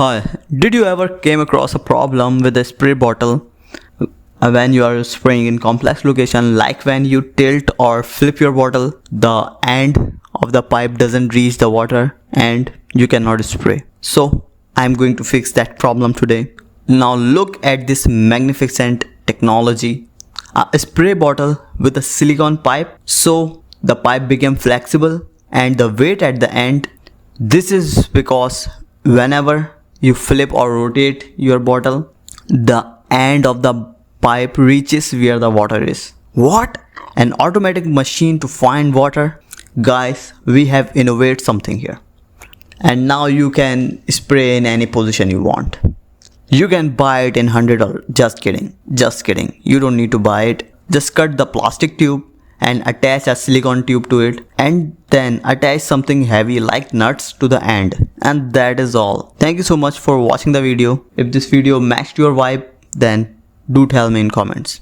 Hi, did you ever came across a problem with a spray bottle when you are spraying in complex location, like when you tilt or flip your bottle, the end of the pipe doesn't reach the water and you cannot spray. So I'm going to fix that problem today. Now look at this magnificent technology. A spray bottle with a silicone pipe, so the pipe became flexible and the weight at the end. This is because whenever you flip or rotate your bottle, the end of the pipe reaches where the water is. What? An automatic machine to find water? Guys, we have innovated something here. And now you can spray in any position you want. You can buy it in $100. Just kidding. Just kidding. You don't need to buy it. Just cut the plastic tube and attach a silicone tube to it, and then attach something heavy like nuts to the end, and that is all. Thank you so much for watching the video. If this video matched your vibe, then do tell me in comments.